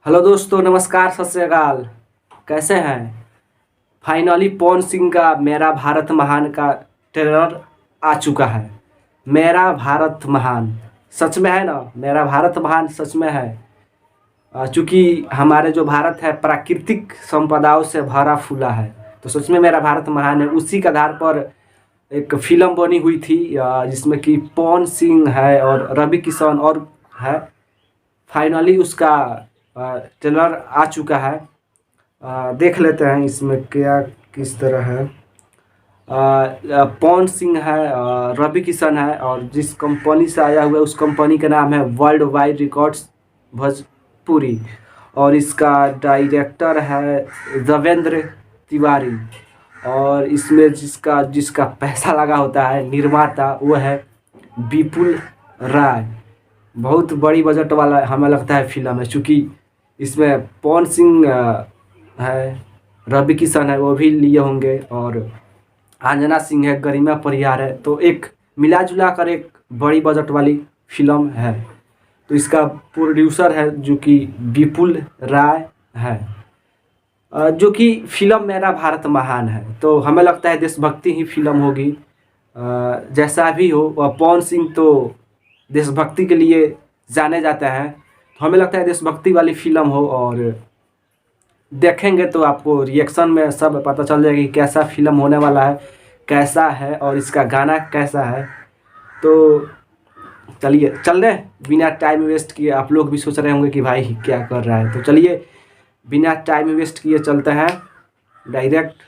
Hello दोस्तों, नमस्कार, सत श्री अकाल। कैसे हैं? फाइनली पवन सिंह का मेरा भारत महान का ट्रेलर आ चुका है। मेरा भारत महान सच में है ना, मेरा भारत महान सच में है। चूँकि हमारे जो भारत है प्राकृतिक संपदाओं से भरा फूला है, तो सच में मेरा भारत महान है। उसी के आधार पर एक फिल्म बनी हुई थी जिसमें कि पवन सिंह है और रवि किशन और है। फाइनली उसका ट्रेलर आ चुका है। देख लेते हैं इसमें क्या किस तरह है। पवन सिंह है, रवि किशन है और जिस कंपनी से आया हुआ है उस कंपनी का नाम है वर्ल्ड वाइड रिकॉर्ड्स भोजपुरी। और इसका डायरेक्टर है देवेंद्र तिवारी। और इसमें जिसका जिसका पैसा लगा होता है निर्माता वो है विपुल राय। बहुत बड़ी बजट वाला हमें लगता है फिल्म है, चूँकि इसमें पवन सिंह है, रवि किशन है, वो भी लिए होंगे, और अंजना सिंह है, गरिमा परिहार है। तो एक मिला जुला कर एक बड़ी बजट वाली फिल्म है। तो इसका प्रोड्यूसर है जो कि विपुल राय है। जो कि फिल्म मेरा भारत महान है, तो हमें लगता है देशभक्ति ही फिल्म होगी। जैसा भी हो, पवन सिंह तो देशभक्ति के लिए जाने जाते हैं, तो हमें लगता है देशभक्ति वाली फिल्म हो। और देखेंगे तो आपको रिएक्शन में सब पता चल जाएगा कि कैसा फिल्म होने वाला है, कैसा है और इसका गाना कैसा है। तो चलिए चल रहे बिना टाइम वेस्ट किए। आप लोग भी सोच रहे होंगे कि भाई क्या कर रहा है, तो चलिए बिना टाइम वेस्ट किए चलते हैं डायरेक्ट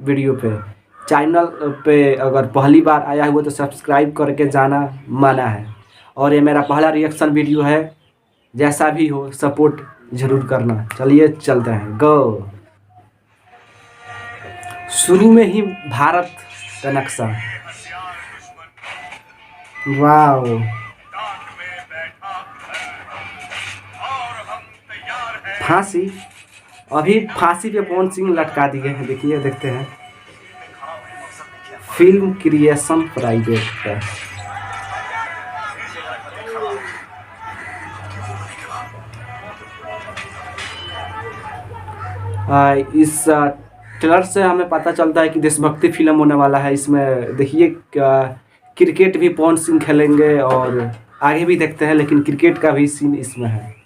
वीडियो पे। चैनल पे अगर पहली बार आया हुआ तो सब्सक्राइब करके जाना माना है। और ये मेरा पहला रिएक्शन वीडियो है, जैसा भी हो सपोर्ट जरूर करना। चलिए चलते हैं, गो। शुरू में ही भारत का नक्शा, वाह। फांसी, अभी फांसी पे पवन सिंह लटका दिए हैं। देखिए, देखते हैं फिल्म क्रिएशन प्राइवेट का। इस ट्रेलर से हमें पता चलता है कि देशभक्ति फिल्म होने वाला है। इसमें देखिए क्रिकेट भी पवन सिंह खेलेंगे और आगे भी देखते हैं, लेकिन क्रिकेट का भी सीन इसमें है।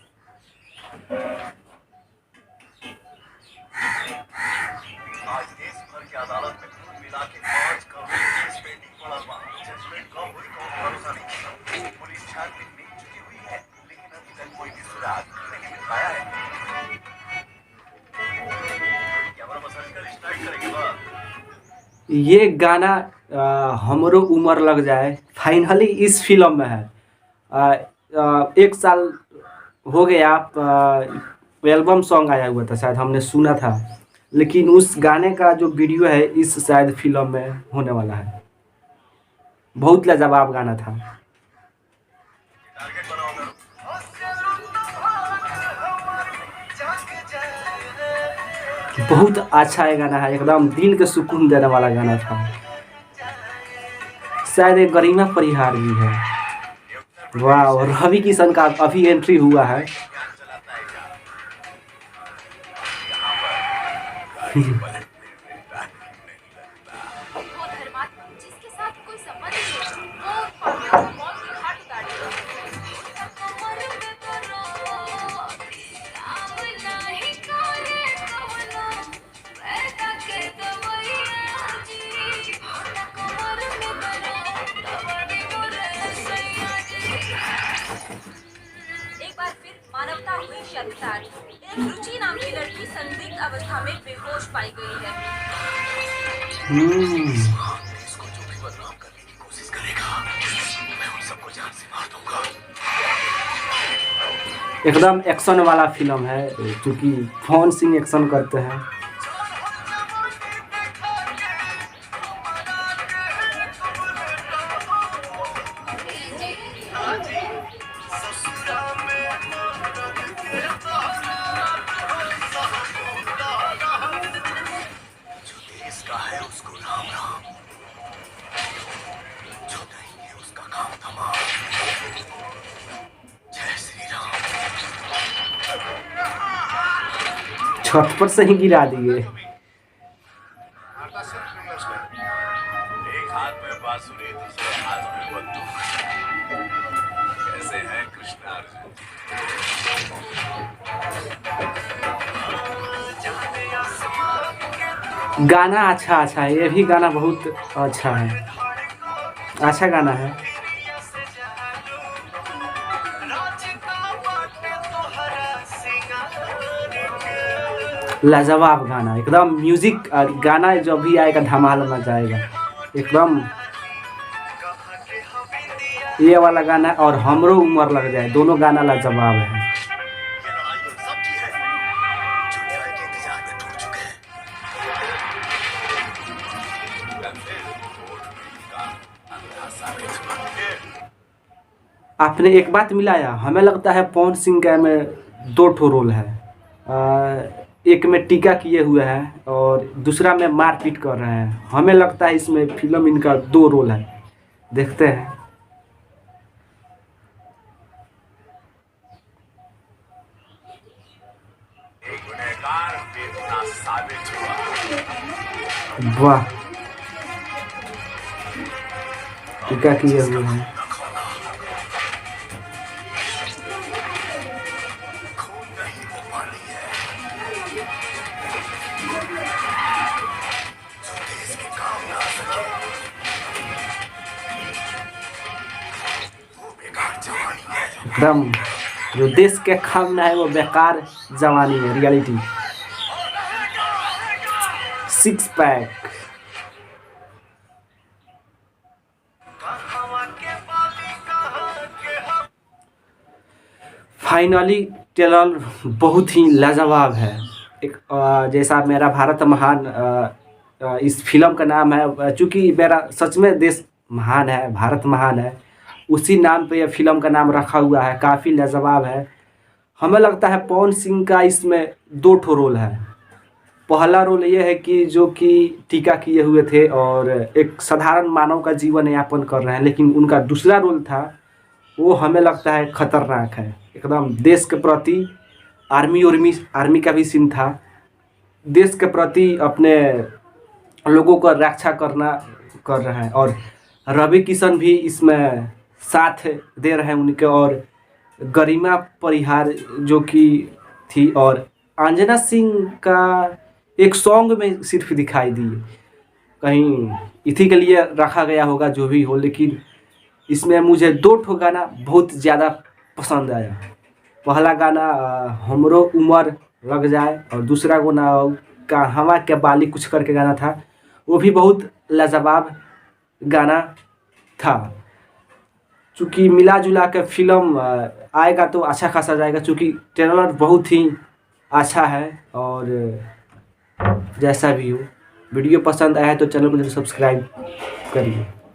ये गाना हमरो उम्र लग जाए फाइनली इस फिल्म में है। एक साल हो गया, एल्बम सॉन्ग आया हुआ था, शायद हमने सुना था, लेकिन उस गाने का जो वीडियो है इस शायद फिल्म में होने वाला है। बहुत लाजवाब गाना था। बहुत अच्छा ये गाना है, एकदम दिल के सुकून देने वाला गाना था। शायद एक गरिमा परिहार भी है। वाह, और रवि किशन का अभी एंट्री हुआ है। मानवता हुई शर्मसार। एक रुचि नाम की लड़की संदिग्ध अवस्था में बेहोश पाई गई है। इसको जो भी बदनाम करने की कोशिश करेगा, मैं उन सबको जान से मार दूंगा। एकदम एक्शन वाला फिल्म है, क्योंकि पवन सिंह एक्शन करते हैं। इसका है उसको राम राम, जो नहीं है उसका काम तमाम। जय श्री राम। छत पर से ही गिरा दिए। मारता सिर्फ क्रिमिनल्स को। एक हाथ में बांसुरी, दूसरे हाथ में बंदूक। कैसे हैं कृष्णा अर्जुन? गाना अच्छा है, ये भी गाना बहुत अच्छा है, अच्छा गाना है। लाजवाब गाना एकदम, म्यूजिक गाना जो भी आएगा धमाल मचा आएगा एकदम। ये वाला गाना और हमरो उम्र लग जाए, दोनों गाना लाजवाब है। ये लड़ाई उन सब की है जो न्याय के इंतजार में टूट चुके हैं। या फिर वोट का अंधा साबित हुआ। आपने एक बात मिलाया, हमें लगता है पवन सिंह का में 2 ठो रोल है। एक में टीका किए हुए हैं और दूसरा में मारपीट कर रहे हैं। हमें लगता है इसमें फिल्म इनका 2 रोल है, देखते हैं। एक गुनहगार बेगुनाह साबित हुआ। वाह, टीका किए हुए हैं। खून नहीं वो पानी है जो देश के काम ना आ सके। वो बेकार जवानी है। एकदम, जो देश के काम ना है वो बेकार जवानी है। Reality 6 pack. फाइनली ट्रेलर बहुत ही लाजवाब है। एक जैसा मेरा भारत महान, इस फिल्म का नाम है, चूँकि मेरा सच में देश महान है, भारत महान है, उसी नाम पे यह फिल्म का नाम रखा हुआ है। काफ़ी लाजवाब है। हमें लगता है पवन सिंह का इसमें 2 ठो रोल है। पहला रोल ये है कि जो कि टीका किए हुए थे और एक साधारण मानव का जीवन यापन कर रहे हैं, लेकिन उनका दूसरा रोल था वो हमें लगता है खतरनाक है एकदम। देश के प्रति आर्मी का भी सीन था। देश के प्रति अपने लोगों को रक्षा कर रहे हैं और रवि किशन भी इसमें साथ दे रहे हैं उनके, और गरिमा परिहार जो कि थी, और अंजना सिंह का एक सॉन्ग में सिर्फ दिखाई दी, कहीं इसी के लिए रखा गया होगा जो भी हो। लेकिन इसमें मुझे 2 ठो गाना बहुत ज़्यादा पसंद आया। पहला गाना हमरो उम्र लग जाए और दूसरा गाना कहवा के बाली कुछ करके गाना था, वो भी बहुत लाजवाब गाना था। चूँकि मिला जुला के फिल्म आएगा तो अच्छा खासा जाएगा, चूँकि ट्रेलर बहुत ही अच्छा है। और जैसा भी हो, वीडियो पसंद आया है तो चैनल को जरूर सब्सक्राइब करिए।